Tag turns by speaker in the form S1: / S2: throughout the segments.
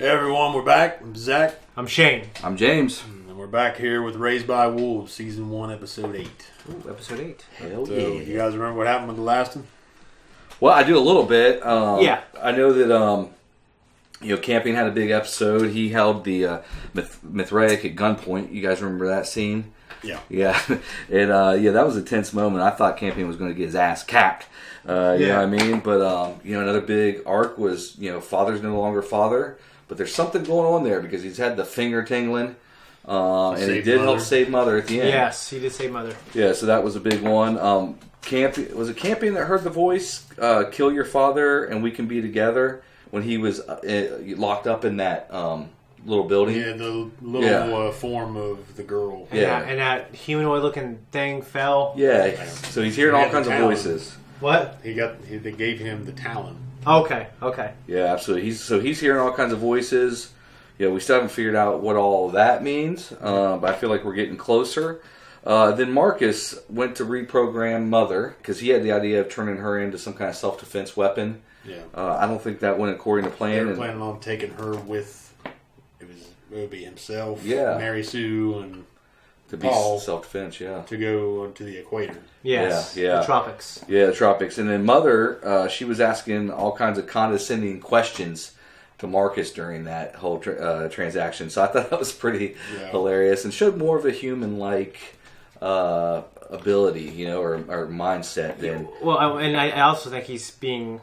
S1: Hey everyone, we're back. I'm Zach.
S2: I'm Shane.
S3: I'm James.
S1: And we're back here with Raised by Wolves, Season 1, Episode 8.
S2: Ooh, episode 8.
S3: Hell
S1: So,
S3: yeah.
S1: you guys remember what happened with the last one?
S3: Well, I do a little bit.
S2: Yeah.
S3: I know that, Campion had a big episode. He held the Mithraic at gunpoint. You guys remember that scene?
S1: Yeah.
S3: Yeah. That was a tense moment. I thought Campion was going to get his ass capped. You know what I mean? But, another big arc was, father's no longer father. But there's something going on there because he's had the finger tingling. And he did help save Mother at the end.
S2: Yes, he did save Mother.
S3: Yeah, so that was a big one. Was it Campion that heard the voice, kill your father and we can be together, when he was locked up in that little building?
S1: Yeah, the little form of the girl.
S2: And that humanoid looking thing fell.
S3: Yeah, so he's hearing all kinds of voices.
S2: What?
S1: They gave him the talon.
S2: Okay.
S3: Yeah, absolutely. He's hearing all kinds of voices. Yeah, we still haven't figured out what all that means, but I feel like we're getting closer. Then Marcus went to reprogram Mother, because he had the idea of turning her into some kind of self-defense weapon.
S1: Yeah.
S3: I don't think that went according to plan.
S1: They were planning on taking her with, it would be himself,
S3: Yeah.
S1: Mary Sue, and
S3: To be
S1: Paul,
S3: self-defense, yeah.
S1: to go to the equator.
S2: Yes.
S3: Yeah.
S2: The tropics.
S3: Yeah, the tropics. And then Mother, she was asking all kinds of condescending questions to Marcus during that whole transaction. So I thought that was pretty hilarious and showed more of a human-like ability, or mindset than...
S2: Well, and I also think he's being...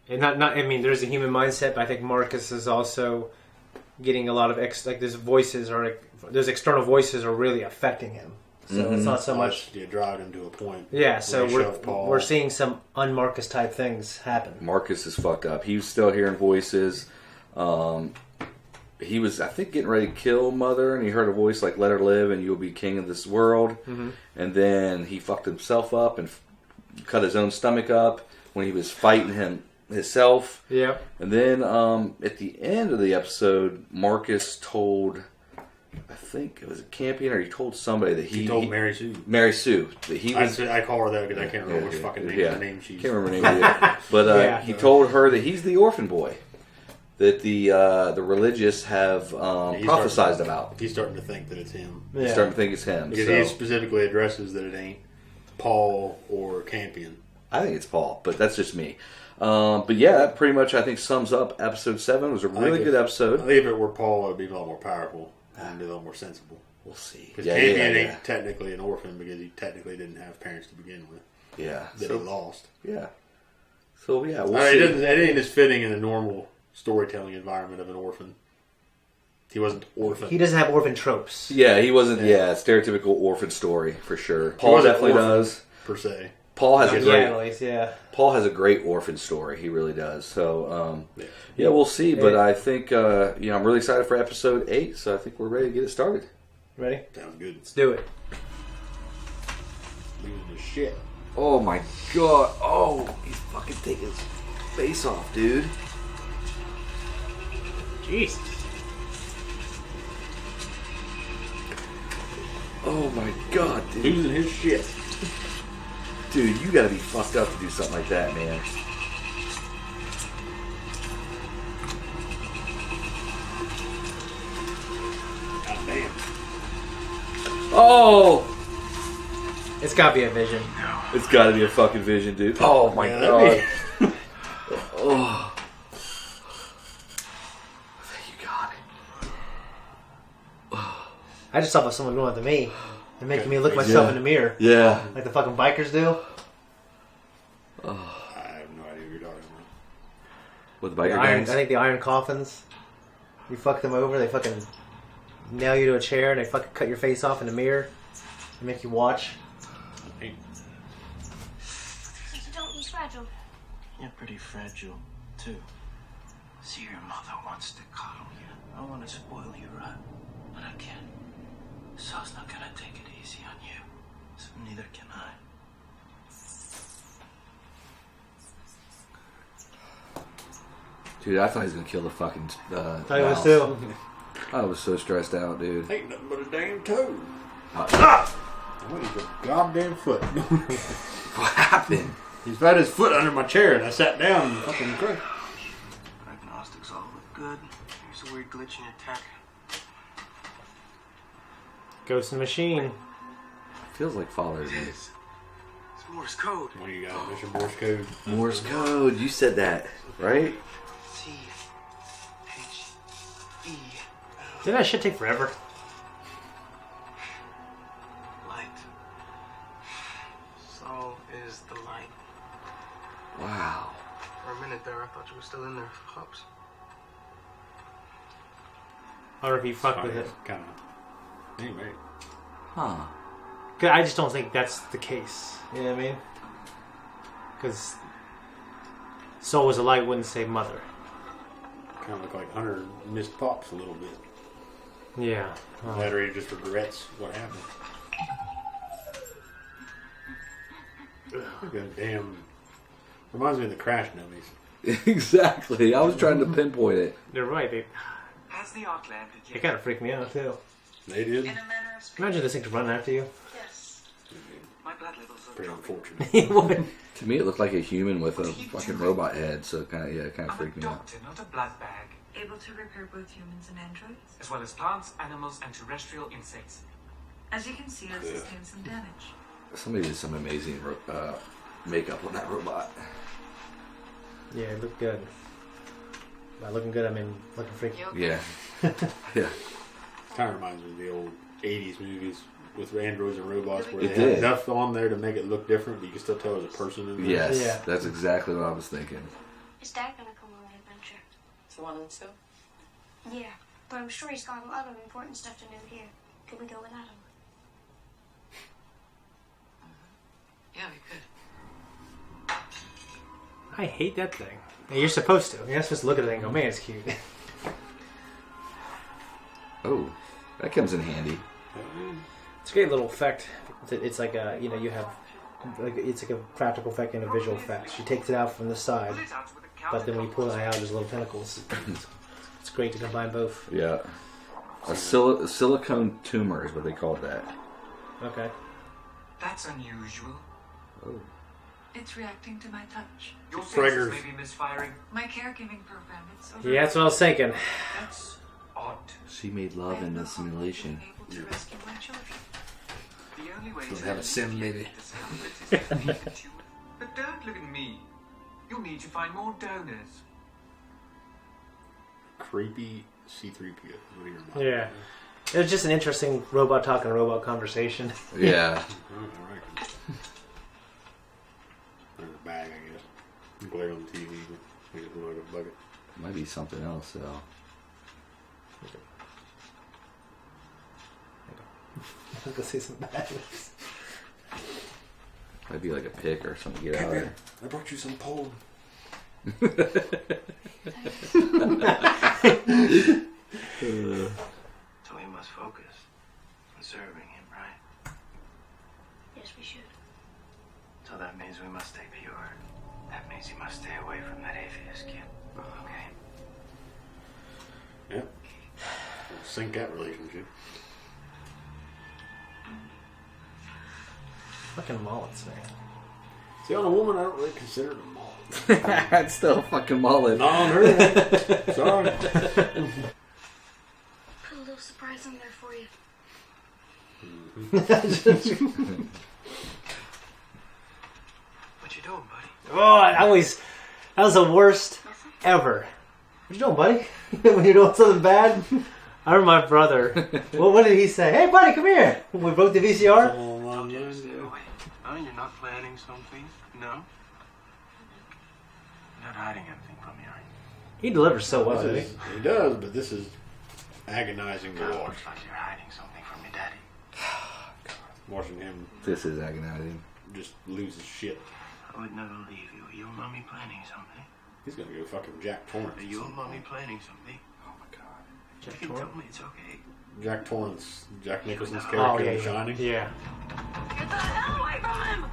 S2: there's a human mindset, but I think Marcus is also getting a lot of... there's voices, there's external voices are really affecting him. So it's not so much...
S1: You drive him to a point.
S2: Yeah, so we're seeing some un-Marcus type things happen.
S3: Marcus is fucked up. He was still hearing voices. He was, I think, getting ready to kill Mother, and he heard a voice like, let her live and you'll be king of this world. Mm-hmm. And then he fucked himself up and cut his own stomach up when he was fighting himself.
S2: Yeah.
S3: And then at the end of the episode, Marcus told... I think it was a Campion, or he told somebody that he
S1: told Mary Sue.
S3: Mary Sue that he was.
S1: I call her that because I can't remember which fucking name she's.
S3: Can't remember her name either. But he told her that he's the orphan boy that the religious have prophesized about.
S1: He's starting to think that it's him.
S3: He's starting to think it's him
S1: because he specifically addresses that it ain't Paul or Campion.
S3: I think it's Paul, but that's just me. But yeah, that pretty much I think sums up episode 7. It was a really good episode.
S1: I think if it were Paul, it would be a lot more powerful. And be a little more sensible.
S3: We'll see.
S1: Because Campion ain't technically an orphan because he technically didn't have parents to begin with.
S3: Yeah.
S1: That he lost.
S3: Yeah. So yeah, we'll
S1: see.
S3: It
S1: ain't as fitting in the normal storytelling environment of an orphan. He wasn't orphan.
S2: He doesn't have orphan tropes.
S3: Yeah, he wasn't. Yeah, stereotypical orphan story for sure. Paul definitely does.
S1: Per se.
S3: Paul has Paul has a great orphan story. He really does. So, we'll see. But I think, I'm really excited for episode 8. So I think we're ready to get it started.
S2: Ready?
S1: Sounds good.
S2: Let's do it.
S1: Losing his shit.
S3: Oh my god. Oh, he's fucking taking his face off, dude.
S2: Jesus.
S3: Oh my god, dude.
S1: Losing his shit.
S3: Dude, you gotta be fucked up to do something like that, man.
S1: God damn.
S3: Oh!
S2: It's gotta be a vision.
S3: It's gotta be a fucking vision, dude. Oh my god. Oh. You got it.
S2: I just saw someone doing it to me. And making me look myself in the mirror.
S3: Yeah.
S2: Like the fucking bikers do.
S1: I have no idea what you're talking about.
S3: With the biker gangs?
S2: I think the iron coffins. You fuck them over, they fucking nail you to a chair and they fucking cut your face off in the mirror. They make you watch.
S4: Don't be fragile.
S5: You're pretty fragile, too. See, your mother wants to cuddle you. I want to spoil you, right? But I can't. Sal's not gonna take it easy on you. So neither can I.
S3: Dude, I thought he was gonna kill the fucking
S2: I thought he was too.
S3: I was so stressed out, dude.
S1: Ain't nothing but a damn toe.
S3: What
S1: is your goddamn foot?
S3: What happened?
S1: He's got his foot under my chair and I sat down and fucking cried.
S5: Diagnostics all look good. Here's weird glitch in your tech.
S2: Ghost in the Machine.
S3: Feels like Father's Day.
S5: It's Morse code.
S1: What do you got, Mr. Morse code?
S3: Morse code. You said that, right?
S5: T-H-E.
S2: Didn't that shit take forever?
S5: Light. So is the light.
S3: Wow.
S5: For a minute there, I thought you were still in there. Hops.
S2: Or if you fuck with it.
S1: Kind of. Anyway.
S3: Huh.
S2: 'Cause I just don't think that's the case. You know what I mean? Because soul was a light wouldn't say mother.
S1: Kind of look like Hunter missed Pops a little bit.
S2: Yeah.
S1: That or he just regrets what happened. God damn. Reminds me of the Crash Dummies.
S3: Exactly. I was trying to pinpoint it.
S2: They're right.
S5: Has the arc landed
S2: They kind of freak me out too.
S1: They did?
S5: In a manner of speech.
S2: Imagine this thing running after you.
S5: Yes. My blood levels are
S1: Pretty
S5: dropping.
S1: unfortunate.
S2: It would.
S3: To me, it looked like a human with a fucking robot head, so it kind of
S6: I'm a
S3: freaked me out.
S6: doctor, not a blood bag.
S7: Able to repair both humans and androids.
S6: As well as plants, animals, and terrestrial insects.
S7: As you can see, I've sustained some damage.
S3: Somebody did some amazing makeup on that robot.
S2: Yeah, it looked good. By looking good, I mean looking freaky.
S7: You okay?
S3: Yeah. Yeah.
S1: Kind of reminds me of the old 80s movies with androids and robots where
S3: It
S1: they
S3: did.
S1: had enough on there to make it look different, but you can still tell there's a person in there.
S3: Yes.
S2: Yeah.
S3: That's exactly what I was thinking.
S4: Is Dad gonna come on the adventure?
S7: It's the one and two.
S4: Yeah, but I'm sure he's got a lot of important stuff to do here. Could we go without him?
S7: Yeah, we could.
S2: I hate that thing. Yeah, you're supposed to. You're not supposed to look at it and go, man, it's cute.
S3: Oh, that comes in handy.
S2: It's a great little effect. It's like a, you have, like it's like a practical effect and a visual effect. She takes it out from the side,
S6: Pull it out with a
S2: but then when you pull it out, there's little tentacles. It's great to combine both.
S3: Yeah. A silicone tumor is what they called that.
S2: Okay.
S6: That's unusual.
S3: Oh.
S7: It's reacting to my touch.
S6: Your
S1: Preggers.
S6: senses may be misfiring.
S7: My caregiving program, it's over.
S2: Yeah, that's what I was thinking.
S6: That's odd.
S3: She made
S7: I
S3: love
S7: have
S3: in
S7: no
S3: the
S7: hope of
S3: simulation.
S7: being able to rescue my children.
S6: The only way
S1: Don't
S6: to
S1: have a sim, maybe.
S6: discover it is to feed the tumor. But don't look at me. You'll need to find more donors.
S1: Creepy C-3PO. What do you remind
S2: Yeah. It was just an interesting robot talking robot conversation.
S3: Yeah.
S1: Alright. There's a bag, I guess. Glare on the TV, but I guess we're like a bucket.
S3: Might be something else, though.
S2: I'm gonna say some bad news.
S3: Might be like a pick or something to get out of there.
S1: I brought you some pollen.
S5: So we must focus on serving him, right?
S4: Yes, we should.
S5: So that means we must stay pure. That means you must stay away from that atheist kid. Okay?
S1: Yep. Sink that relationship.
S2: Fucking mullets, man.
S1: See, on a woman, I don't really consider it a mullet.
S3: It's still a fucking mullet.
S1: Not on her. Sorry.
S4: Put a little surprise in there for you.
S5: What you doing, buddy?
S2: Oh, that was the worst ever. What you doing, buddy? When you're doing something bad? I remember my brother. Well, what did he say? Hey, buddy, come here. We broke the VCR.
S5: Told you to stay away. Oh, you're not planning something? No? You're not hiding anything from me, are you?
S2: He delivers so well, doesn't he?
S1: He does, but this is agonizing to
S5: Kind of
S1: watch.
S5: looks like you're hiding something from your daddy.
S1: Watching him
S3: This is agonizing.
S1: just lose his shit.
S5: I would never leave you. Are you and mommy planning something?
S1: He's gonna go fucking Jack Torrance.
S5: Are you and mommy planning something? Oh my god.
S2: Jack
S5: You can
S2: Torrance?
S5: tell me it's okay.
S1: Jack Torrance, Jack Nicholson's
S2: Oh,
S1: character
S2: yeah,
S1: in
S2: yeah.
S1: Shining.
S2: Yeah.
S7: Get the hell away from him!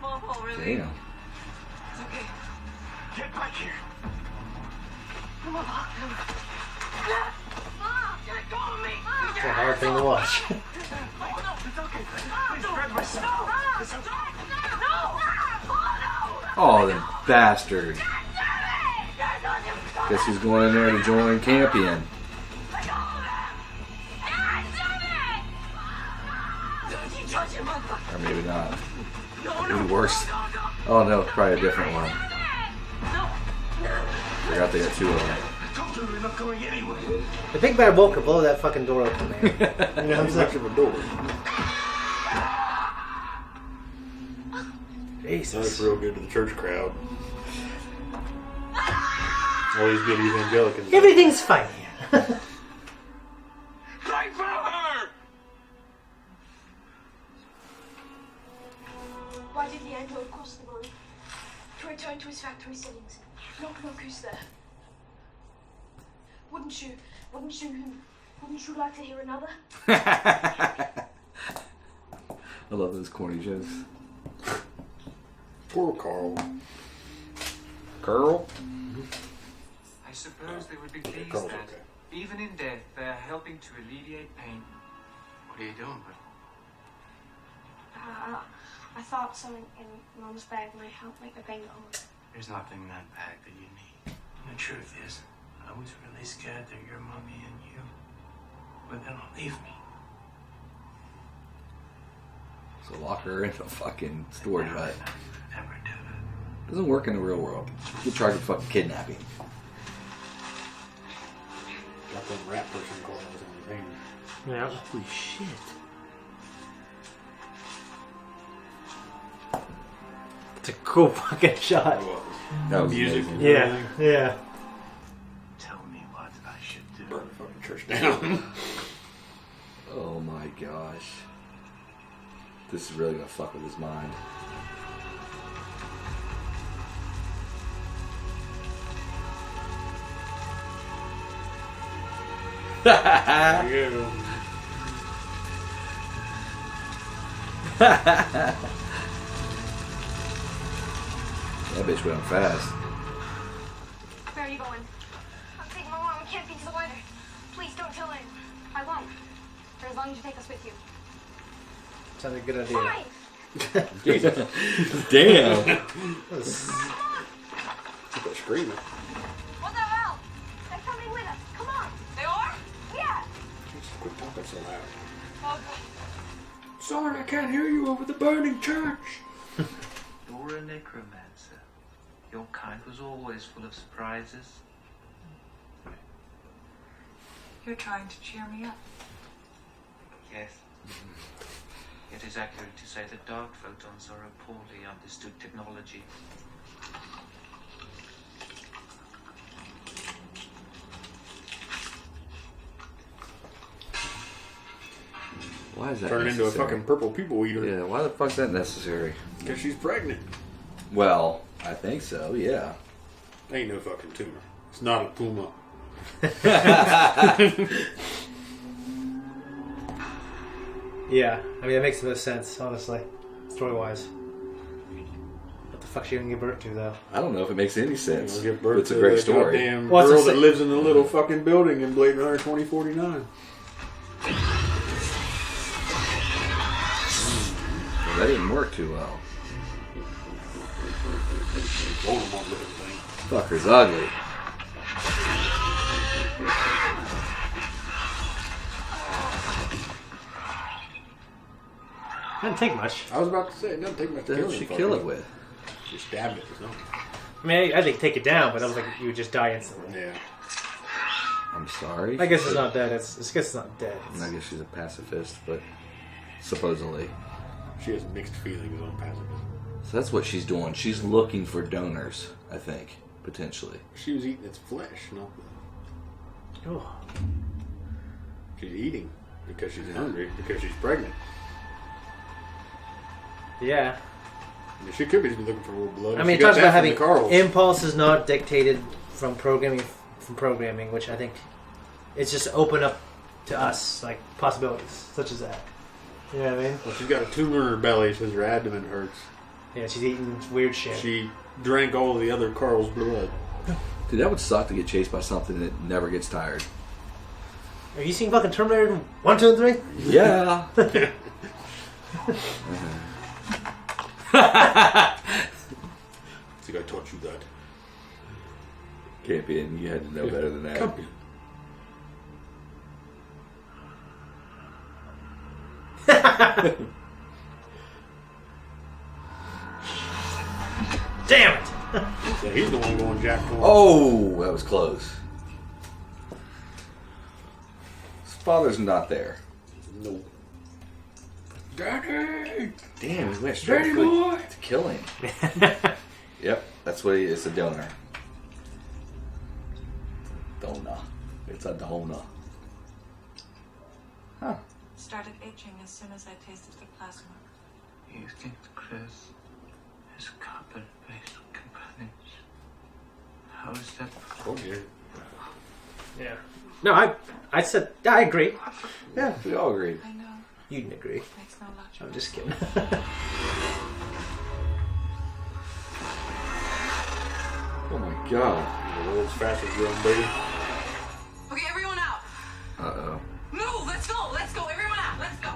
S7: Mom, oh, really?
S3: Damn.
S7: It's okay.
S5: Get back here!
S7: Come on, Mom.
S5: Let go of me!
S2: It's a hard thing to watch.
S5: Oh, no, it's okay. Please grab myself. It's okay.
S3: Oh, the bastard. Guess he's going in there to join Campion.
S7: Let go of him! Dad, stop it! Don't you touch him, motherfucker!
S3: Or maybe not.
S7: No,
S3: Maybe worse. Oh no, probably a different one. Forgot they got two of them.
S5: I told you we're not going anywhere.
S2: The big bad wolf could blow that fucking door open, man.
S1: You know, how much of a door.
S2: Jesus.
S1: That's real good to the church crowd. All these good evangelicals.
S2: Everything's fine here.
S5: Fight for her!
S4: Why did the android cross the line? To return to his factory settings. Knock, who's there? Wouldn't you like to hear another?
S3: I love those corny jokes.
S1: Poor Carl.
S3: Curl?
S6: I suppose they would be pleased
S1: Carl's
S6: that,
S1: okay.
S6: even in death, they are helping to alleviate pain.
S5: What are you doing, Bill?
S4: I thought something in Mom's bag might help make the pain go away.
S5: There's nothing in that bag that you need. And the truth is, I was really scared that your mommy and you were gonna leave me.
S3: So lock her in the fucking storage hut.
S5: Never do it.
S3: Doesn't work in the real world. Get charged with fucking kidnapping.
S1: Got them rat person claws on his hand.
S2: Yeah.
S3: Holy shit.
S2: It's a cool fucking shot.
S3: That was
S1: Music.
S3: amazing.
S2: Yeah, yeah.
S5: Tell me what I should do.
S1: Burn the fucking church down.
S3: Oh my gosh. This is really gonna fuck with his mind.
S1: There you go.
S3: That bitch went fast.
S4: Where are you going? I'm taking my mom and Campy to the weather. Please don't tell him. I won't. For as long as you take us with you.
S2: Sounds like a good idea.
S4: Fine!
S3: Damn.
S1: Keep that screaming.
S4: What the hell? They're coming with us. Come on. They are? Yeah.
S1: Just quit talking so loud.
S4: Oh,
S1: Sorry, I can't hear you over the burning church.
S5: You're a necromancer. Your kind was always full of surprises.
S7: You're trying to cheer me up.
S5: Yes. It is accurate to say that dark photons are a poorly understood technology.
S3: Why is that
S1: Turn into a
S3: necessary?
S1: fucking purple people eater.
S3: Yeah, why the fuck's that necessary?
S1: Because she's pregnant.
S3: Well, I think so, yeah.
S1: Ain't no fucking tumor. It's not a puma.
S2: Yeah, I mean, that makes the most sense, honestly, story-wise. What the fuck's she gonna give birth to, though?
S3: I don't know if it makes any sense.
S1: Give birth
S3: It's a
S1: to
S3: great
S1: that
S3: story.
S1: goddamn
S2: Well, it's
S1: girl
S2: a
S1: that
S2: sa-
S1: lives in the little fucking building in Blade Runner 2049.
S3: Well, that didn't work too well.
S1: Voldemort looking thing.
S3: Fucker's ugly.
S2: Doesn't take much.
S1: I was about to say, it doesn't take much
S3: What the
S1: to
S3: hell
S1: kill
S3: did she
S1: him,
S3: kill
S1: fucker.
S3: it with?
S1: She stabbed it or something.
S2: I mean, I think take it down, but I was like, you would just die instantly.
S1: Yeah.
S3: I'm sorry.
S2: I guess it's not dead. I guess it's not dead.
S3: I guess she's a pacifist, but supposedly.
S1: She has mixed feelings on pacifism.
S3: So that's what she's doing. She's looking for donors, I think, potentially.
S1: She was eating its flesh, no?
S2: Oh.
S1: She's eating because she's hungry, because she's pregnant.
S2: Yeah.
S1: And she could be just looking for more blood.
S2: I
S1: She
S2: mean, it
S1: got
S2: talks
S1: that
S2: about
S1: from
S2: having
S1: the Carls.
S2: impulse is not dictated from programming, which I think it's just open up to us, like possibilities such as that. You know what I mean?
S1: Well, she's got a tumor in her belly, says her abdomen hurts.
S2: Yeah, she's eating weird shit.
S1: She drank all of the other Carl's blood.
S3: Dude, that would suck to get chased by something that never gets tired.
S2: Have you seen fucking Terminator 1, 2, and 3?
S3: Yeah.
S1: See, I taught you that.
S3: Campion, you had to know better than that.
S1: Campion.
S2: Damn it!
S1: Yeah, he's the one going Jack for him.
S3: Oh, that was close. His father's not there.
S1: No.
S3: Daddy! Damn, he went straight to kill him. Yep, that's what he is, a donor. Donor. It's a donor. Huh.
S8: Started itching as soon as I tasted the plasma.
S5: You think Chris is copper-based components? How is that?
S1: Oh, yeah.
S2: Yeah. No, I said I agree.
S3: Yeah, we all agreed.
S8: I know.
S2: You didn't agree.
S8: Makes no logic.
S2: I'm just kidding.
S3: Oh my god.
S1: The world's fastest growing baby.
S8: Okay, everyone out.
S3: Uh-oh.
S8: Move. Let's go. Let's go. Everyone out. Let's go.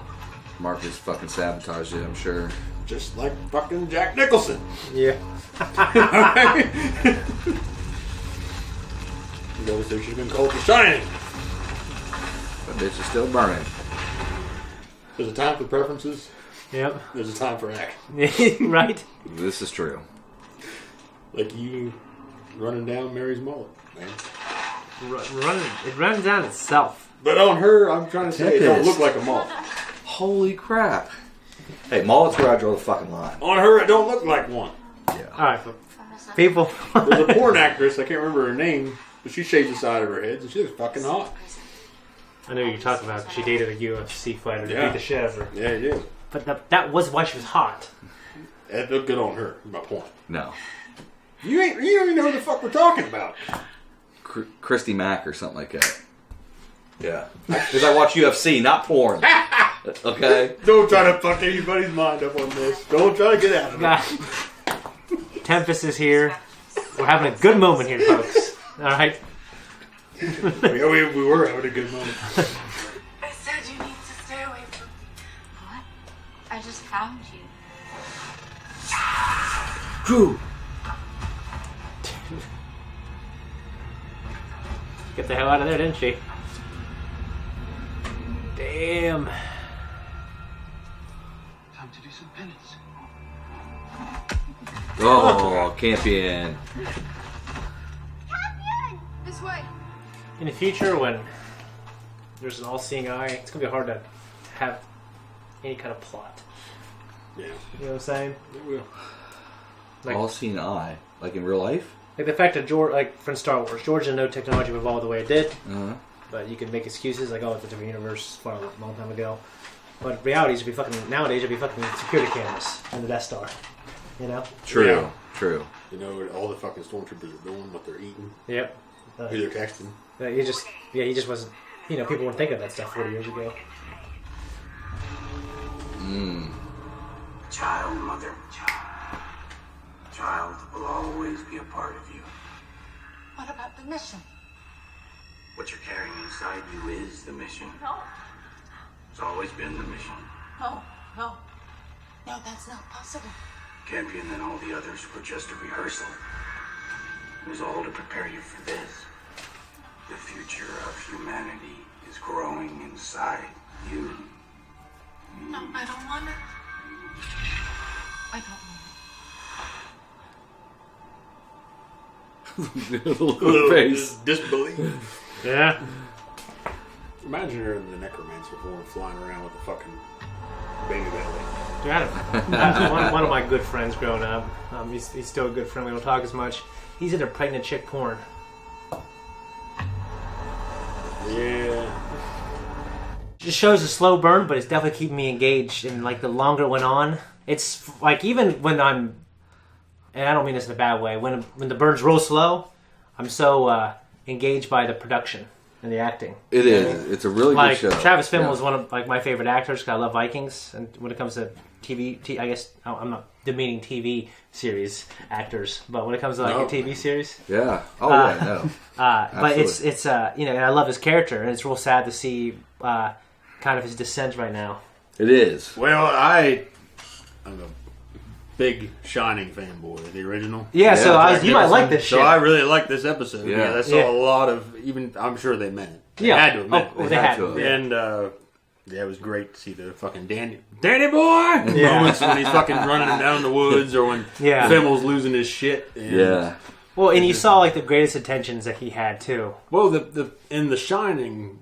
S3: Marcus fucking sabotaged it, I'm sure.
S1: Just like fucking Jack Nicholson.
S2: Yeah.
S1: You notice there should have been called The Shining.
S3: That bitch is still burning.
S1: There's a time for preferences.
S2: Yep.
S1: There's a time for action.
S2: Right?
S3: This is true.
S1: Like you running down Mary's mullet, man.
S2: It runs down itself.
S1: But on her, I'm trying to say, it don't
S3: Tempest.
S1: look like a mullet.
S3: Holy crap. Hey, mullet's where I draw the fucking line.
S1: On her, it don't look like one.
S3: Yeah.
S2: Alright, people.
S1: There's a porn actress, I can't remember her name, but she shaves the side of her head, and she looks fucking hot.
S2: I know you're talking about. She dated a UFC fighter to
S1: Yeah.
S2: beat the shit out of her.
S1: Yeah, yeah.
S2: But that was why she was hot.
S1: That looked good on her, is my point.
S3: No.
S1: You don't even know who the fuck we're talking about.
S3: Christy Mack or something like that. Yeah. Because I watch UFC, not porn. Okay?
S1: Don't try to fuck anybody's mind up on this. Don't try to get out of it.
S2: Tempest is here. We're having a good moment here, folks. Alright?
S1: Yeah, we were having a good moment.
S8: I said you need to stay away from.
S4: What? I just found you.
S3: Drew.
S2: Get the hell out of there, didn't she? Damn.
S5: Time to do some penance.
S3: Oh, Campion.
S4: This way.
S2: In the future, when there's an all-seeing eye, it's gonna be hard to have any kind of plot.
S1: Yeah.
S2: You know what I'm saying?
S1: It will.
S2: Like-
S3: All seen eye. Like in real life?
S2: Like the fact that George, like from Star Wars, George didn't know technology would evolve the way it did,
S3: Uh-huh.
S2: but you could make excuses like, oh, it's a different universe, far a long time ago. But reality should be fucking nowadays. Should be fucking security cameras in the Death Star. You know?
S3: True.
S1: Yeah.
S3: True.
S1: You know, all the fucking stormtroopers are doing, what they're eating,
S2: Yep.
S1: who they're texting.
S2: He just wasn't. You know, people weren't thinking of that stuff 40 years ago.
S3: Mm.
S5: Child, mother. Child will always be a part of you.
S8: What about the mission?
S5: What you're carrying inside you is the mission.
S8: No.
S5: It's always been the mission.
S8: No. No, that's not possible.
S5: Campion and all the others were just a rehearsal. It was all to prepare you for this. The future of humanity is growing inside you.
S8: No, I don't want it. I don't want
S3: Look at the face.
S1: Disbelief.
S2: Yeah.
S1: Imagine her in the necromancer form flying around with a fucking baby belly.
S2: Dude, I had one of my good friends growing up. He's still a good friend. We don't talk as much. He's into pregnant chick porn.
S1: Yeah.
S2: Just shows a slow burn, but it's definitely keeping me engaged. And like the longer it went on, it's like even when I'm, and I don't mean this in a bad way, when the burn's real slow, I'm so engaged by the production and the acting.
S3: It is. It's a really
S2: Like
S3: good show.
S2: Travis Fimmel
S3: Yeah.
S2: is one of like my favorite actors because I love Vikings, and when it comes to TV, I guess I'm not demeaning TV series actors, but when it comes to like
S3: No.
S2: a TV series,
S3: Yeah. Oh, yeah, no.
S2: but it's you know, and I love his character, and it's real sad to see kind of his descent right now.
S3: It is.
S1: Well, I'm a big Shining fanboy, the original.
S2: Yeah, so
S3: Yeah,
S2: you might like this shit.
S1: So I really liked this episode.
S3: Yeah.
S1: Yeah, I saw a lot of, even, I'm sure they meant it. They
S2: Yeah.
S1: had to have meant
S2: Oh,
S1: it.
S2: they had
S3: to have.
S1: And, yeah, it was great to see the fucking Danny boy
S2: Yeah.
S1: moments when he's fucking running him down in the woods, or when
S2: Yeah.
S1: Fimmel's losing his shit. And,
S3: Yeah.
S2: Well, and you saw like the greatest intentions that he had too.
S1: Well, in The Shining,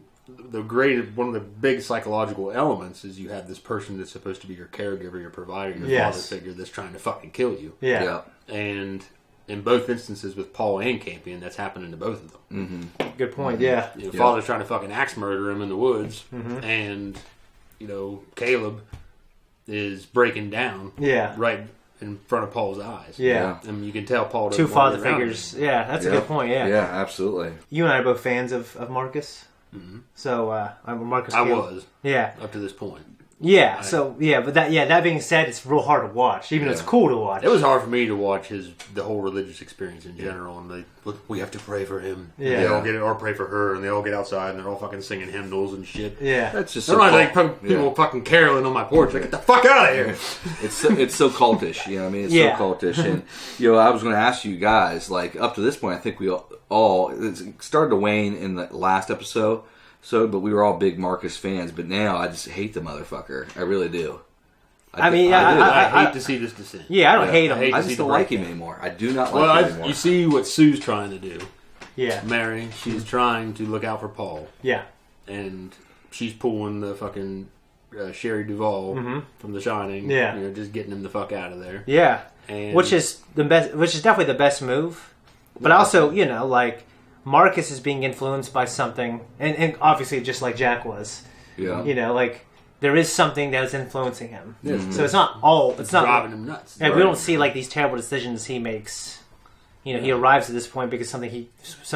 S1: one of the big psychological elements is you have this person that's supposed to be your caregiver, your provider, your
S2: Yes.
S1: father figure that's trying to fucking kill you.
S2: Yeah.
S1: And in both instances with Paul and Campion, that's happening to both of them.
S2: Good point. Yeah.
S1: You know, Father's trying to fucking axe murder him in the woods, and you know Caleb is breaking down.
S2: Yeah.
S1: Right in front of Paul's eyes.
S2: Yeah.
S1: And you can tell Paul doesn't
S2: Two
S1: want to
S2: father
S1: be around
S2: figures.
S1: him.
S2: Yeah, that's a
S3: Yeah.
S2: good point. Yeah.
S3: Yeah, absolutely.
S2: You and I are both fans of Marcus. So I'm Marcus.
S1: I
S2: Caleb.
S1: was
S2: Yeah.
S1: up to this point.
S2: Yeah. So yeah, but that being said, it's real hard to watch. Even though it's cool to watch.
S1: It was hard for me to watch the whole religious experience in general, and we have to pray for him.
S2: Yeah.
S1: They all get or pray for her, and they all get outside and they're all fucking singing hymnals and shit.
S2: Yeah.
S3: That's just
S1: They're
S3: so
S1: not like
S3: cult-
S1: people fucking caroling on my porch. Like, get the fuck out of here!
S3: It's so cultish, you know what I mean? It's
S2: Yeah.
S3: so cultish. And, you know, I was going to ask you guys, like, up to this point, I think we all it started to wane in the last episode, but we were all big Marcus fans, but now I just hate the motherfucker. I really do.
S2: I mean,
S3: do.
S1: I hate to see this descent.
S2: Yeah, I don't hate him.
S1: hate
S3: I
S1: to
S3: just
S1: see
S3: don't
S1: the
S3: like him
S1: breakdown.
S3: anymore. I do not
S1: Well,
S3: like him anymore.
S1: you see what Sue's trying to do.
S2: Yeah.
S1: Mary, she's trying to look out for Paul,
S2: Yeah.
S1: and she's pulling the fucking Sherry Duvall from The Shining.
S2: Yeah.
S1: You know, just getting him the fuck out of there.
S2: Yeah.
S1: And
S2: Which is the best. Which is definitely the best move. But also, you know, like Marcus is being influenced by something, and obviously just like Jack was.
S3: yeah.
S2: You know, like there is something that is influencing him.
S1: Yes.
S2: So it's not all. It's not
S1: driving him nuts.
S2: And we don't see like these terrible decisions he makes. You know, he arrives at this point because some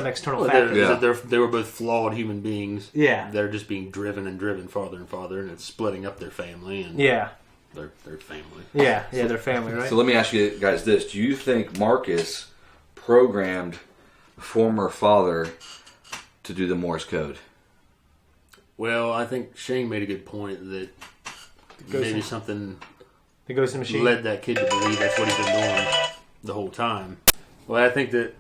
S2: external
S1: Well,
S2: factor.
S3: Yeah.
S1: they were both flawed human beings.
S2: Yeah.
S1: They're just being driven farther and farther, and it's splitting up their family and
S2: Yeah,
S1: their family.
S2: yeah, their family, right?
S3: So let me ask you guys this. Do you think Marcus programmed former father to do the Morse code?
S1: Well, I think Shane made a good point that maybe something
S2: The Ghost in the Machine.
S1: led that kid to believe that's what he's been doing the whole time. Well, I think that,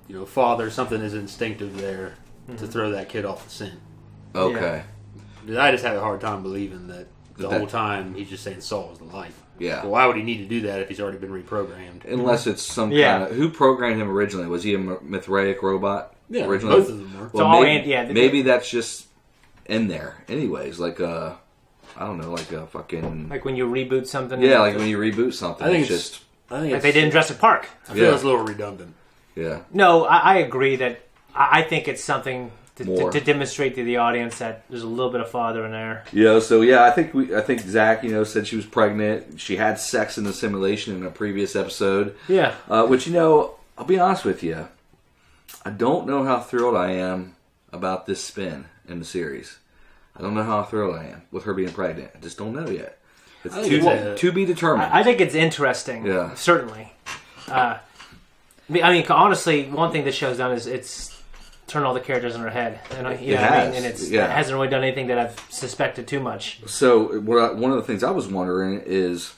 S1: you know, father, something is instinctive there to throw that kid off the scent.
S3: Okay.
S1: I just had a hard time believing that the
S3: That-
S1: whole time he's just saying Saul is the light.
S3: Yeah.
S1: Well, why would he need to do that if he's already been reprogrammed?
S3: Unless it's some
S2: Yeah.
S3: kind of... Who programmed him originally? Was he a Mithraic robot?
S1: Yeah,
S3: originally?
S1: both of them were.
S3: Well,
S2: all
S3: maybe,
S2: yeah,
S3: maybe that's just in there. Anyways, like a... I don't know, like a fucking...
S2: Like when you reboot something.
S3: yeah, like when you reboot something,
S1: I think
S3: it's just...
S1: I think
S2: Like they did in Jurassic Park.
S1: I feel
S3: Yeah.
S1: it's a little redundant.
S3: Yeah.
S2: No, I agree that I think it's something
S3: More.
S2: to demonstrate to the audience that there's a little bit of father in there.
S3: Yeah, so yeah, I think Zach, you know, said she was pregnant. She had sex in the simulation in a previous episode.
S2: Yeah.
S3: Which, you know, I'll be honest with you, I don't know how thrilled I am about this spin in the series. I don't know how thrilled I am with her being pregnant. I just don't know yet. It's
S1: I think it's
S3: to be determined.
S2: I think it's interesting.
S3: Yeah.
S2: Certainly. I mean, honestly, one thing this show's done is it's turned all the characters in her head, and you know what I mean, and it hasn't really done anything that I've suspected too much.
S3: So one of the things I was wondering is,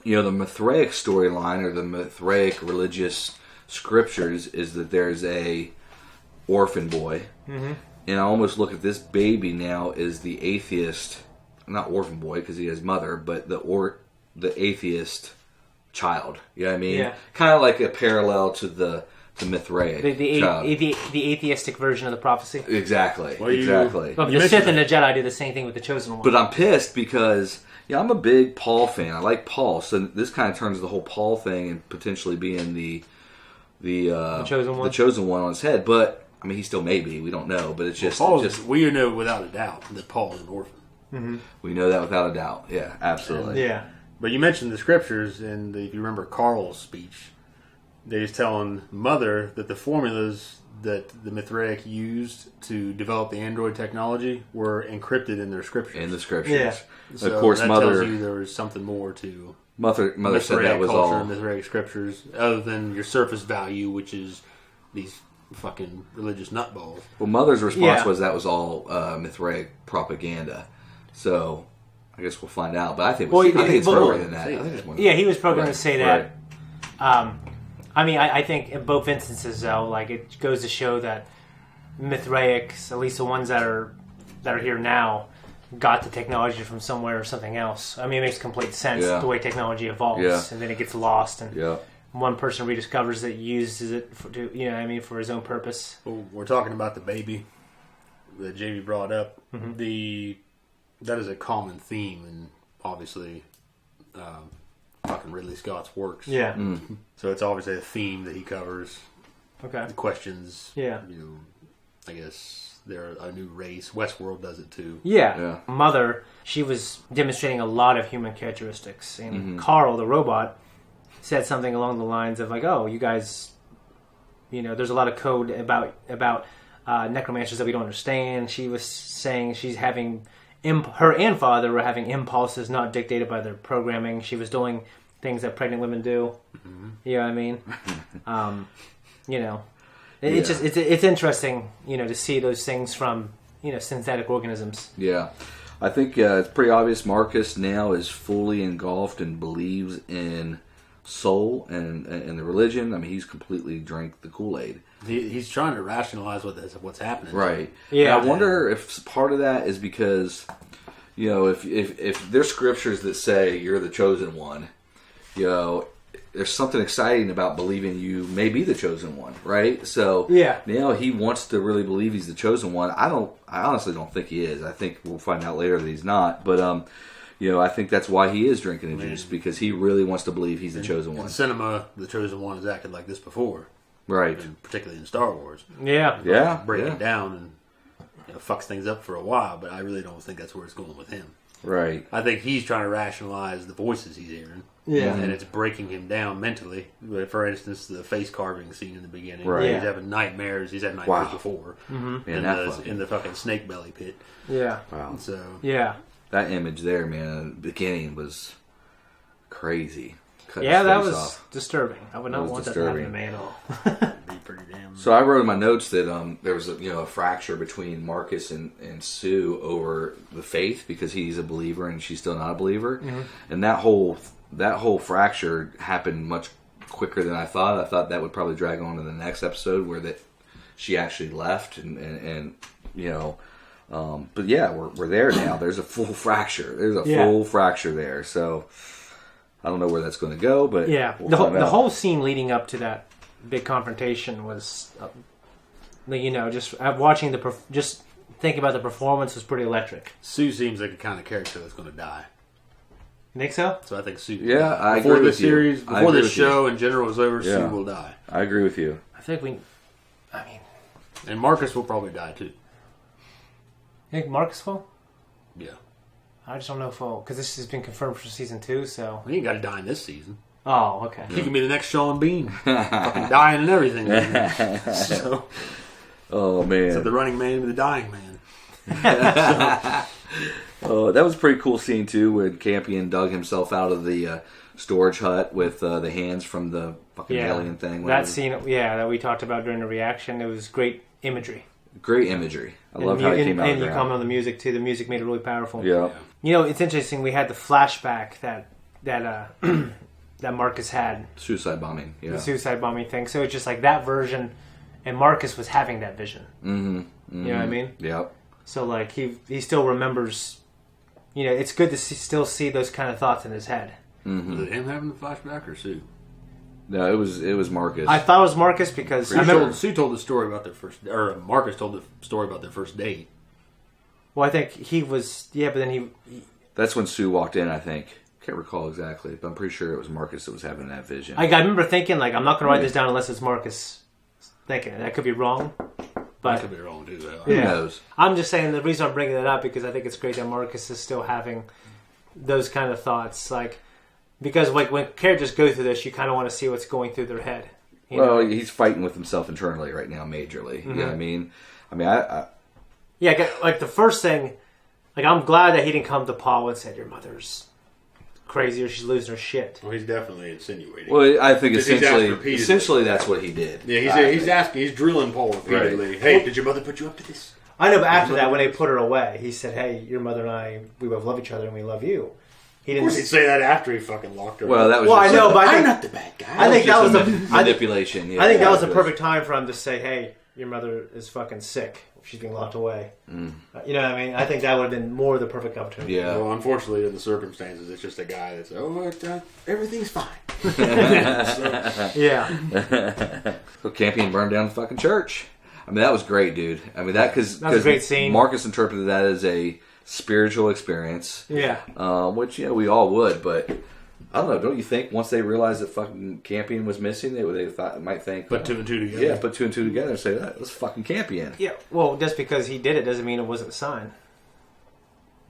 S3: you know, the Mithraic storyline or the Mithraic religious scriptures is that there's a orphan boy, and I almost look at this baby now as the atheist, not orphan boy because he has mother, but the atheist child. You know what I mean?
S2: Yeah.
S3: Kind of like a parallel to the Mithraic child.
S2: The atheistic version of the prophecy.
S3: Exactly.
S1: Well,
S3: exactly.
S2: Well, the Sith and the Jedi do the same thing with the Chosen One.
S3: But I'm pissed because I'm a big Paul fan. I like Paul, so this kind of turns the whole Paul thing and potentially being the
S2: Chosen One.
S3: the chosen one on his head. But I mean, he still may be. We don't know. But it's just,
S1: We know without a doubt that Paul is an orphan.
S3: we know that without a doubt. Yeah, absolutely.
S2: yeah.
S1: But you mentioned the scriptures, and if you remember Carl's speech, he's telling Mother that the formulas that the Mithraic used to develop the android technology were encrypted in their scriptures.
S3: In the scriptures.
S2: Yeah.
S1: So
S3: Of course,
S1: that
S3: Mother
S1: tells you there was something more to
S3: Mother said that
S1: Mithraic
S3: was
S1: culture
S3: all.
S1: and Mithraic scriptures, other than your surface value, which is these fucking religious nutballs.
S3: Well, Mother's response
S2: Yeah.
S3: was that was all Mithraic propaganda. So I guess we'll find out. But I think,
S2: Well,
S3: I think it's
S2: but-
S3: earlier than that. I think it's more than
S2: Yeah, he was programmed to say that.
S3: Right.
S2: I mean, I think in both instances, though, like it goes to show that Mithraics, at least the ones that are here now, got the technology from somewhere or something else. I mean, it makes complete sense
S3: Yeah.
S2: the way technology evolves,
S3: Yeah.
S2: and then it gets lost, and
S3: Yeah.
S2: one person rediscovers it, uses it for, for his own purpose.
S1: Well, we're talking about the baby that Jamie brought up. That is a common theme, and obviously, fucking Ridley Scott's works.
S2: Yeah.
S1: So it's obviously a theme that he covers.
S2: Okay.
S1: The questions.
S2: Yeah.
S1: I guess they're a new race. Westworld does it too.
S2: Yeah.
S3: Yeah.
S2: Mother, she was demonstrating a lot of human characteristics. And Carl, the robot, said something along the lines of like, oh, you guys, there's a lot of code about necromancers that we don't understand. She was saying she's having, her and father were having impulses not dictated by their programming. She was doing things that pregnant women do. You know what I mean? It's just it's interesting, to see those things from synthetic organisms.
S3: Yeah. I think it's pretty obvious Marcus now is fully engulfed and believes in soul and the religion. I mean, he's completely drank the Kool-Aid.
S1: He's trying to rationalize what's happening.
S3: Right.
S2: Yeah.
S3: And I wonder if part of that is because, if there's scriptures that say you're the chosen one, there's something exciting about believing you may be the chosen one, right? So
S2: Yeah.
S3: now he wants to really believe he's the chosen one. I honestly don't think he is. I think we'll find out later that he's not. But I think that's why he is drinking the juice, because he really wants to believe he's the chosen one.
S1: In cinema, the chosen one has acted like this before,
S3: Right.
S1: and particularly in Star Wars.
S2: Yeah.
S3: Yeah.
S1: Break
S3: yeah.
S1: it down and fucks things up for a while, but I really don't think that's where it's going with him.
S3: Right.
S1: I think he's trying to rationalize the voices he's hearing.
S2: Yeah.
S1: And it's breaking him down mentally. For instance, the face carving scene in the beginning.
S3: Right.
S1: He's
S2: Yeah.
S1: having nightmares. He's had nightmares
S3: Wow.
S1: before.
S3: Man,
S1: In the fucking snake belly pit.
S2: Yeah.
S3: wow.
S1: So
S3: That image there, man, the beginning was crazy. Cut
S2: Yeah,
S3: his
S2: that
S3: face
S2: was
S3: off.
S2: disturbing. I would not
S3: was
S2: want that to happen to
S3: disturbing.
S2: me at all.
S1: it'd be pretty damn.
S3: So I wrote in my notes that there was a fracture between Marcus and Sue over the faith, because he's a believer and she's still not a believer, and that whole fracture happened much quicker than I thought. I thought that would probably drag on to the next episode where she actually left and but yeah, we're there now. There's a full fracture. There's a full fracture there. So I don't know where that's going to go, but
S2: Yeah,
S3: we'll
S2: the
S3: find out.
S2: whole scene leading up to that big confrontation was, just watching just thinking about the performance was pretty electric.
S1: Sue seems like a kind of character that's going to die.
S2: You think so?
S1: So I think Sue.
S3: Yeah, I
S1: before
S3: agree
S1: the
S3: with you.
S1: series,
S3: I
S1: before
S3: agree
S1: the
S3: with you.
S1: show in general is over,
S3: Yeah.
S1: Sue will die,
S3: I agree with you.
S2: I think
S1: and Marcus will probably die too.
S2: you think Marcus will?
S1: Yeah,
S2: I just don't know if he'll, because this has been confirmed for season 2. So.
S1: he ain't got to die in this season.
S2: Oh, okay.
S1: He can be the next Sean Bean, fucking dying and everything. so
S3: Oh man,
S1: the running man with the dying man.
S3: that was a pretty cool scene too, when Campion dug himself out of the storage hut with the hands from the fucking alien thing.
S2: That scene, that we talked about during the reaction, it was great imagery.
S3: Great imagery. I love
S2: and
S3: how it came out.
S2: And
S3: of
S2: you
S3: the
S2: comment on the music too. The music made it really powerful.
S3: Yeah.
S2: It's interesting. We had the flashback that that Marcus had,
S3: Suicide bombing.
S2: the
S3: Yeah.
S2: suicide bombing thing. So it's just like that version, and Marcus was having that vision. You know what I mean?
S3: Yep.
S2: So like he still remembers. It's good to still see those kind of thoughts in his head.
S1: Was it him having the flashback or Sue?
S3: No, it was Marcus.
S2: I thought it was Marcus because I remember.
S1: Sue told the story about their first, or Marcus told the story about their first date.
S2: Well, I think he was. Yeah, but then he
S3: That's when Sue walked in, I think. Can't recall exactly, but I'm pretty sure it was Marcus that was having that vision.
S2: I remember thinking, like, I'm not going to write this down unless it's Marcus thinking. That could be wrong.
S1: I
S2: But
S1: could be wrong too. Though.
S3: Who
S2: yeah.
S3: knows?
S2: I'm just saying the reason I'm bringing that up because I think it's great that Marcus is still having those kind of thoughts. Like, because like when characters go through this, you kind of want to see what's going through their head. You
S3: Well,
S2: know?
S3: he's fighting with himself internally right now, majorly. You know what I mean? I
S2: Yeah, like the first thing, like I'm glad that he didn't come to Paul and said, your mother's crazy or she's losing her shit.
S1: Well, he's definitely insinuating.
S3: well, I think
S1: Because he's asked
S3: essentially
S1: repeatedly.
S3: that's what he did.
S1: Yeah, he's asking, he's drilling Paul repeatedly.
S3: Right.
S1: Hey, did your mother put you up to this?
S2: I know, but after that, when they put her away, he said, "Hey, your mother and I, we both love each other and we love you." He
S1: Of
S2: didn't
S1: course, he'd say that after he fucking locked her.
S3: Well, that was.
S2: Well, I
S3: just
S2: know, but I
S1: I'm
S2: think,
S1: not the bad guy.
S2: I think that was
S3: just
S2: the
S3: manipulation. Yeah,
S2: I think that was the
S3: it
S2: perfect time for him to say, "Hey, your mother is fucking sick. She's being locked away." You know what I mean? I think that would have been more the perfect opportunity.
S3: Yeah.
S1: Well, unfortunately, in the circumstances, it's just a guy that's everything's fine.
S2: Yeah.
S3: So Campion burned down the fucking church. I mean, that was great, dude. I mean, that because
S2: That was a great scene.
S3: Marcus interpreted that as a spiritual experience.
S2: Yeah.
S3: Which we all would, but I don't know. Don't you think once they realized that fucking Campion was missing, they might think
S1: Put two and two together.
S3: Yeah, put two and two together and say that let's fucking Campion.
S2: Yeah. Well, just because he did it doesn't mean it wasn't a sign.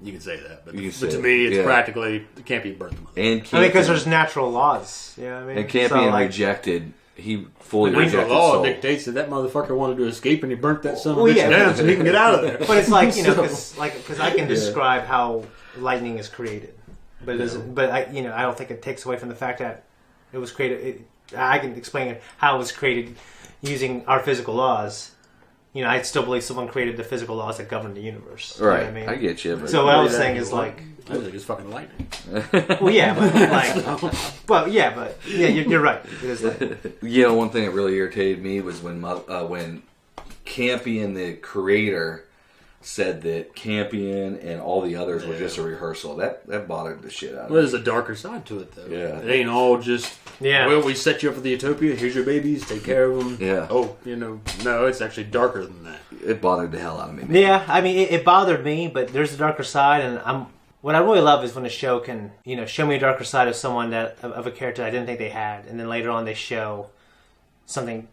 S1: You can say that, but,
S3: You can
S1: but
S3: say
S1: to me, it's
S3: it, yeah.
S1: practically it can't be birth mother.
S3: And
S2: I mean, because there's natural laws. You know what I mean?
S3: and Campion
S2: So, like,
S3: rejected. He fully
S1: The
S3: rejected
S1: law
S3: Soul.
S1: dictates that that motherfucker wanted to escape, and he burnt that son of a
S2: Well,
S1: bitch
S2: yeah.
S1: down so he can get out of there.
S2: But it's like, because I can describe how lightning is created, but it doesn't. But I don't think it takes away from the fact that it was created. I can explain how it was created using our physical laws. I still believe someone created the physical laws that govern the universe. You know
S3: Right,
S2: what I mean,
S3: I get you. But
S2: So what I was saying is like,
S1: I think it's fucking lightning.
S2: well, yeah, but you're right. It is like,
S3: one thing that really irritated me was when Campion, the creator, said that Campion and all the others were just a rehearsal. That bothered the shit out of me.
S1: Well, there's a darker side to it, though.
S3: Yeah.
S1: It ain't all just, well, we set you up for the utopia, here's your babies, take care of them.
S3: Yeah.
S1: Oh, no, it's actually darker than that.
S3: It bothered the hell out of me.
S2: yeah, I mean, it bothered me, but there's a darker side, and what I really love is when a show can, show me a darker side of someone of a character I didn't think they had, and then later on they show something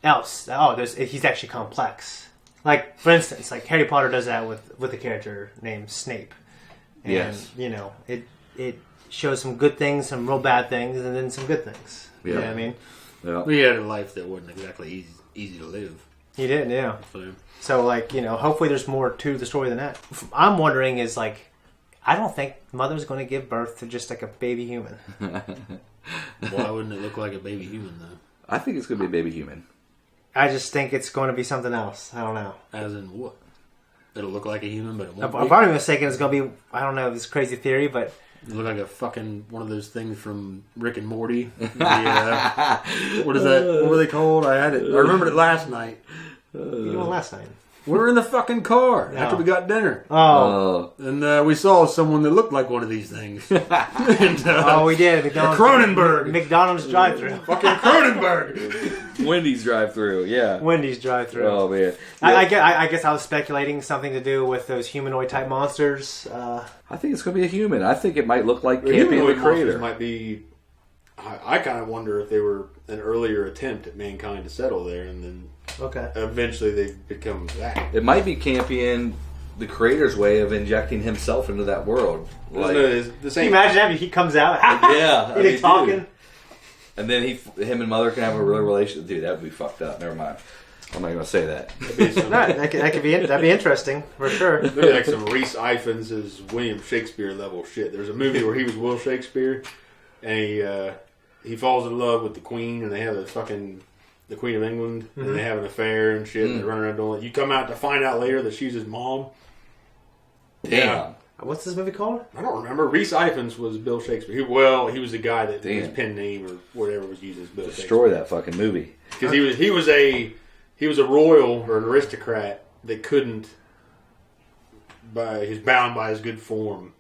S2: else. Oh, he's actually complex. Like, for instance, like Harry Potter does that with a character named Snape. And,
S3: Yes.
S2: It shows some good things, some real bad things, and then some good things.
S3: Yeah.
S2: You know what I mean?
S3: Yeah.
S1: We had a life that wasn't exactly easy to live.
S2: He did, yeah.
S1: So,
S2: So, hopefully there's more to the story than that. I'm wondering is, like, I don't think Mother's going to give birth to just, like, a baby human.
S1: why wouldn't it look like a baby human, though?
S3: I think it's going to be a baby human.
S2: I just think it's going to be something else. I don't know.
S1: As in what? It'll look like a human, but it won't
S2: I'm
S1: be.
S2: probably mistaken it's going to be, I don't know, this crazy theory, but...
S1: It'll look like a fucking one of those things from Rick and Morty. What is that? What were they called? I had it. I remembered it last night.
S2: You doing last night?
S1: We were in the fucking car after we got dinner.
S2: Oh.
S1: And we saw someone that looked like one of these things. And,
S2: We did. McDonald's.
S1: Cronenberg.
S2: McDonald's drive-thru.
S1: Fucking Cronenberg.
S3: Wendy's drive-through, yeah.
S2: Wendy's drive-thru.
S3: Oh man.
S2: I guess I was speculating something to do with those humanoid-type monsters.
S3: I think it's going to be a human. I think it might look like
S1: The
S3: Campion, the
S1: humanoid monsters
S3: creator.
S1: might be. I kind of wonder if they were an earlier attempt at mankind to settle there, and then
S2: Okay.
S1: eventually they become that.
S3: It might be Campion, the creator's way of injecting himself into that world. Like,
S1: the
S2: Can
S1: same.
S2: you imagine that? He comes out.
S3: yeah, I mean,
S2: talking.
S3: dude. And then him and Mother can have a real relationship. Dude, that would be fucked up. Never mind. I'm not going to say that.
S2: Right, that'd be interesting for sure.
S1: Maybe like some Rhys Ifans' William Shakespeare level shit. There's a movie where he was Will Shakespeare, and he falls in love with the Queen, and they have the Queen of England, and they have an affair and shit, and they run around doing it. You come out to find out later that she's his mom.
S3: Damn.
S2: What's this movie called?
S1: I don't remember. Rhys Ifans was Bill Shakespeare. He was the guy that his
S3: Damn.
S1: pen name or whatever was used as Bill
S3: Destroy
S1: Shakespeare.
S3: that fucking movie.
S1: Because he was a royal or an aristocrat that couldn't. He's bound by his good form.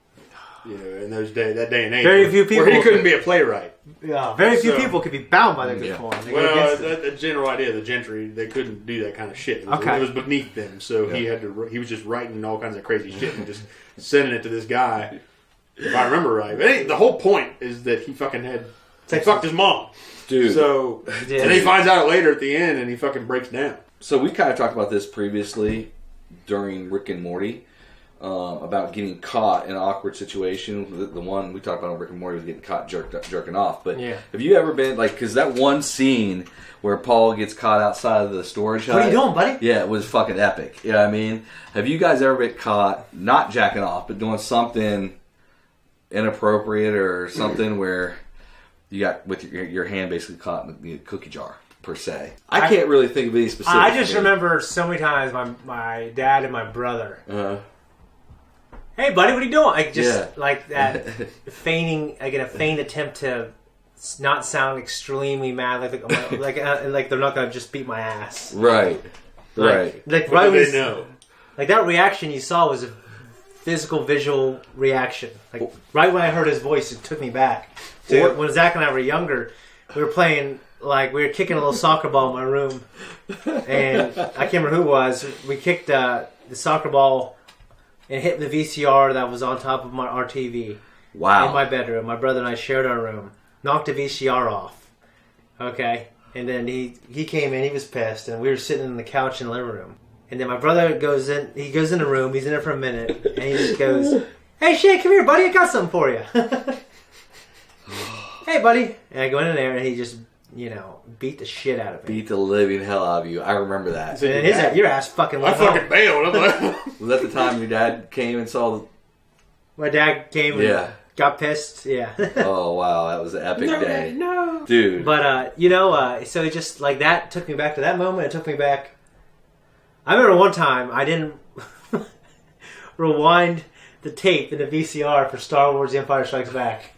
S1: In that day and age,
S2: Very few people
S1: where he couldn't be a playwright.
S2: Yeah, very few
S1: So-
S2: people could be bound by their good
S3: Yeah.
S2: form. They go
S1: Well,
S2: against it.
S1: the general idea, the gentry, they couldn't do that kind of shit. It was,
S2: Okay.
S1: it was beneath them, so he had to. He was just writing all kinds of crazy shit and just sending it to this guy. If I remember right, but the whole point is that he fucking fucked his mom,
S3: Dude.
S1: So
S2: did.
S1: and he finds out later at the end, and he fucking breaks down.
S3: So we kind of talked about this previously during Rick and Morty. About getting caught in an awkward situation. The one we talked about on Rick and Morty was getting caught jerking off. But
S2: Yeah.
S3: have you ever been, because that one scene where Paul gets caught outside of the storage hut.
S2: What are you doing, buddy?
S3: Yeah, it was fucking epic. You know what I mean? Have you guys ever been caught, not jacking off, but doing something inappropriate or something where you got with your hand basically caught in the cookie jar? per se. I can't really think of any specific.
S2: I just remember so many times my dad and my brother. Hey, buddy, what are you doing? Like just like that, feigning, like in a feigned attempt to not sound extremely mad, like they're not gonna just beat my ass.
S3: Right.
S2: Like
S1: What
S2: right
S1: do
S2: when
S1: they know?
S2: like that reaction you saw was a physical, visual reaction. Like right when I heard his voice, it took me back to when Zach and I were younger. We were playing, like we were kicking a little soccer ball in my room, and I can't remember who it was. We kicked the soccer ball and hit the VCR that was on top of our TV.
S3: Wow.
S2: In my bedroom. My brother and I shared our room. Knocked the VCR off. Okay? And then he came in, he was pissed, and we were sitting on the couch in the living room. And then my brother goes in the room, he's in there for a minute, and he just goes, "Hey Shay, come here, buddy, I got something for you." "Hey, buddy." And I go in there, and he just, beat the shit out of me.
S3: Beat the living hell out of you. I remember that.
S2: And your ass fucking
S1: I
S2: left.
S1: fucking bailed. I'm like,
S3: Was that the time your dad came and saw
S2: My dad came and got pissed. Yeah.
S3: Oh, wow. That was an epic day.
S2: No.
S3: Dude.
S2: But, so it just, like, that took me back to that moment. It took me back. I remember one time I didn't rewind the tape in the VCR for Star Wars The Empire Strikes Back.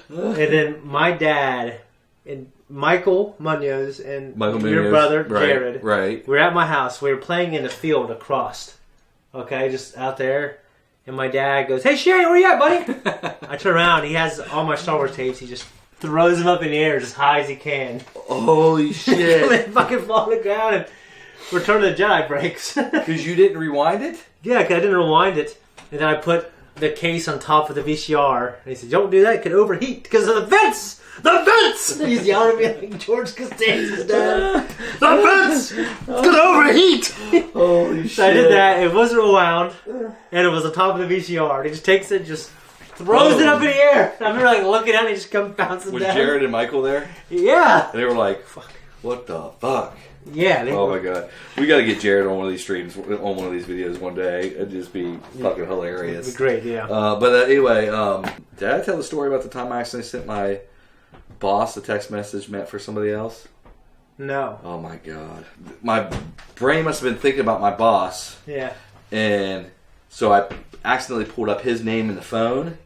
S2: And then my dad and Michael Munoz and your brother, Jared, we were at my house. We were playing in the field across. Okay, just out there. And my dad goes, "Hey, Shane, where you at, buddy?" I turn around. He has all my Star Wars tapes. He just throws them up in the air as high as he can.
S3: Holy shit.
S2: They fucking fall on the ground and Return of the Jedi breaks.
S3: Because you didn't rewind it?
S2: Yeah, because I didn't rewind it. And then I put the case on top of the VCR. And he said, "Don't do that. It could overheat because of the vents. The vents!" And he's yelling at me like George Costanza's dad. "The vents! It's going to overheat!"
S3: Holy shit.
S2: So I did that. It wasn't rewound. And it was on top of the VCR. He just takes it, just throws it up in the air. I remember looking at it, and he just comes bouncing
S3: Was
S2: down.
S3: Jared and Michael there?
S2: Yeah.
S3: And they were like, "Fuck, what the fuck?"
S2: Yeah.
S3: Oh my god. We got to get Jared on one of these streams, on one of these videos one day. It'd just be fucking hilarious.
S2: It'd be great, yeah.
S3: But anyway, did I tell the story about the time I accidentally sent my boss a text message meant for somebody else?
S2: No.
S3: Oh my god. My brain must have been thinking about my boss.
S2: Yeah.
S3: And so I accidentally pulled up his name in the phone,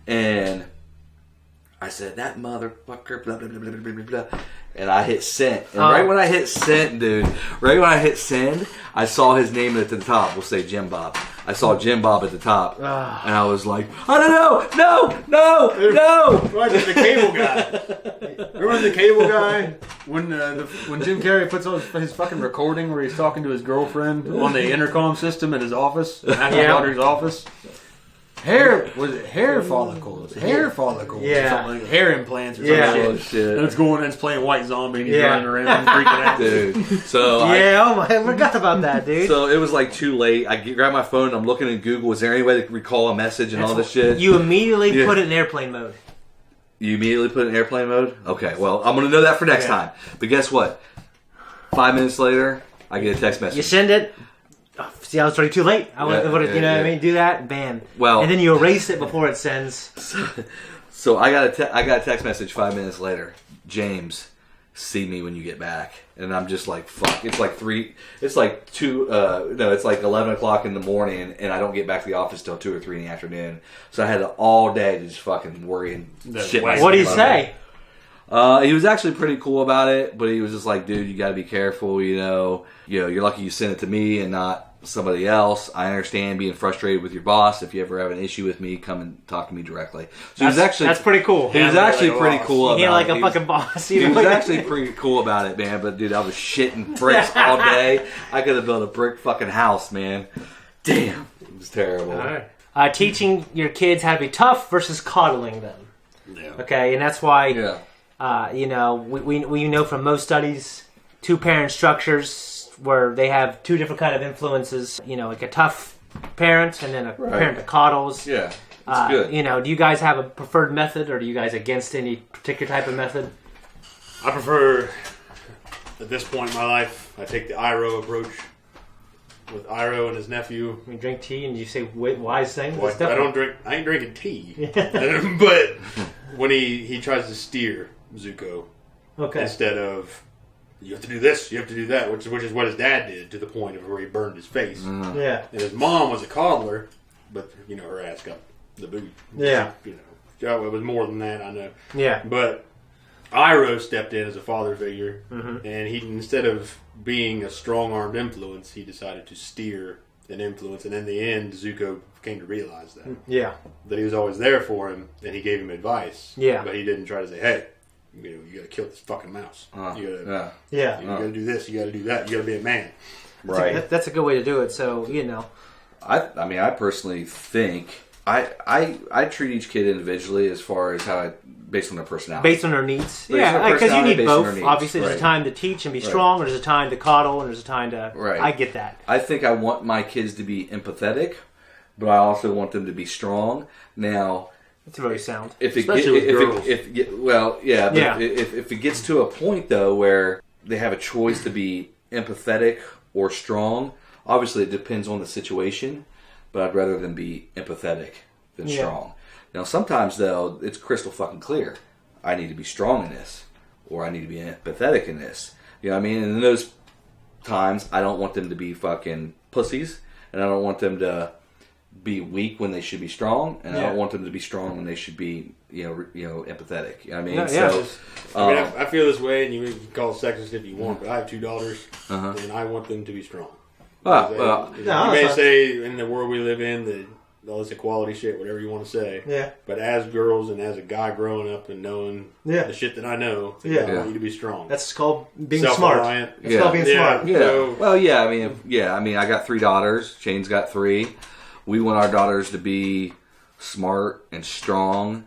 S3: and I said, "That motherfucker, blah, blah, blah, blah, blah, blah, blah." And I hit send. And right when I hit send, I saw his name at the top. We'll say Jim Bob. I saw Jim Bob at the top. And I was like, "I don't know. No.
S1: Right, the cable guy. Remember the cable guy? When Jim Carrey puts on his fucking recording where he's talking to his girlfriend on the intercom system in his office, at his daughter's office? Hair follicles? Hair follicles.
S2: Yeah.
S1: Or something like hair implants or
S2: Yeah.
S1: some
S3: Oh,
S1: shit.
S3: shit.
S1: And it's going and it's playing White Zombie and he's running around freaking out.
S3: Dude. So
S2: I forgot about that, dude.
S3: So it was like too late. I grabbed my phone and I'm looking in Google. Is there any way to recall a message and all this shit?
S2: You immediately put it in airplane mode.
S3: You immediately put it in airplane mode? Okay, well, I'm going to know that for next time. But guess what? 5 minutes later, I get a text message.
S2: You send it. Oh, see, I was already too late. I would, you know what I mean? Do that, bam.
S3: Well,
S2: and then you erase it before it sends.
S3: So I got a text message 5 minutes later. "James, see me when you get back." And I'm just like, fuck. It's like 11 o'clock in the morning, and I don't get back to the office till 2 or 3 in the afternoon. So I had all day to just fucking worry and shit myself.
S2: What did he say?
S3: He was actually pretty cool about it, but he was just like, "Dude, you got to be careful. You're lucky you sent it to me and not somebody else. I understand being frustrated with your boss. If you ever have an issue with me, come and talk to me directly." So
S2: that's pretty cool.
S3: He was actually pretty cool about it.
S2: Like a fucking boss.
S3: He was actually pretty cool about it, man. But dude, I was shitting bricks all day. I could have built a brick fucking house, man. Damn, it was terrible.
S2: All right. Teaching your kids how to be tough versus coddling them.
S1: Yeah.
S2: Okay, and that's why.
S3: Yeah.
S2: We know from most studies, 2-parent structures where they have 2 different kind of influences. Like a tough parent and then a parent that coddles.
S3: Yeah, it's good.
S2: Do you guys have a preferred method, or are you guys against any particular type of method?
S1: I prefer, at this point in my life, I take the Iro approach with Iro and his nephew.
S2: You drink tea and you say wise things.
S1: Well, I ain't drinking tea. But when he tries to steer Zuko instead of You have to do this, you have to do that, which is what his dad did to the point of where he burned his face.
S2: Yeah.
S1: And his mom was a coddler, but her ass got the boot.
S2: Yeah.
S1: So it was more than that, I know.
S2: Yeah.
S1: But Iroh stepped in as a father figure,
S2: Mm-hmm.
S1: and he, instead of being a strong-armed influence, he decided to steer an influence. And in the end, Zuko came to realize that.
S2: Yeah.
S1: That he was always there for him, and he gave him advice.
S2: Yeah.
S1: But he didn't try to say, hey, you got to kill this fucking mouse. You got to do this, you got to do that, you got to be a man.
S3: Right.
S2: That's a good way to do it. So,
S3: I mean, I personally think I treat each kid individually as far as how based on their personality.
S2: Based on their needs.
S3: Based on
S2: Yeah,
S3: their
S2: because you
S3: personality,
S2: need
S3: based on
S2: both.
S3: their needs.
S2: Obviously, there's
S3: Right.
S2: a time to teach and be
S3: Right.
S2: strong, and there's a time to coddle, and there's a time to...
S3: Right.
S2: I get that.
S3: I think I want my kids to be empathetic, but I also want them to be strong. Now,
S2: It's very sound.
S3: if it
S1: Especially with girls.
S3: if it gets to a point though where they have a choice to be empathetic or strong, obviously it depends on the situation, but I'd rather them be empathetic than strong. Now sometimes though it's crystal fucking clear. I need to be strong in this, or I need to be empathetic in this. You know what I mean? And in those times, I don't want them to be fucking pussies, and I don't want them to be weak when they should be strong, and I don't want them to be strong when they should be, empathetic. You know what I mean?
S2: Yeah,
S3: So,
S1: I feel this way, and you can call it sexist if you want, but I have 2 daughters, and I want them to be strong. You may say in the world we live in that all this equality shit, whatever you want to say.
S2: Yeah.
S1: But as girls and as a guy growing up and knowing the shit that I know, I want you to be strong.
S2: That's called being smart. That's called being smart.
S3: Yeah.
S1: So,
S3: Well, yeah. I mean, I got 3 daughters. Shane's got 3. We want our daughters to be smart and strong,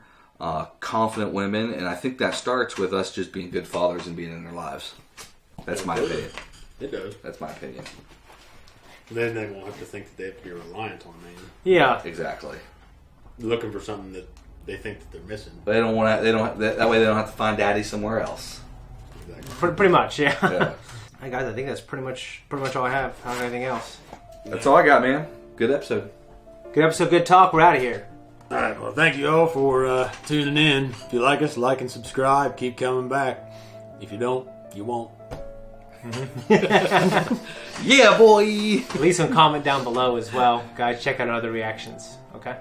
S3: confident women, and I think that starts with us just being good fathers and being in their lives. That's my opinion.
S1: it does.
S3: That's my opinion.
S1: Then they won't have to think that they have to be reliant on me.
S2: Yeah.
S3: Exactly.
S1: Looking for something that they think that they're missing.
S3: They don't want to. They don't. That way, they don't have to find daddy somewhere else.
S1: Exactly.
S2: Pretty much, yeah.
S3: Yeah.
S2: Hey guys, I think that's pretty much all I have. I don't have anything else.
S3: That's all I got, man. Good episode.
S2: Good episode, good talk. We're out of here.
S1: All right, well, thank you all for tuning in. If you like us, like and subscribe. Keep coming back. If you don't, you won't.
S3: Yeah, boy.
S2: Leave some comment down below as well. Guys, check out our other reactions. Okay?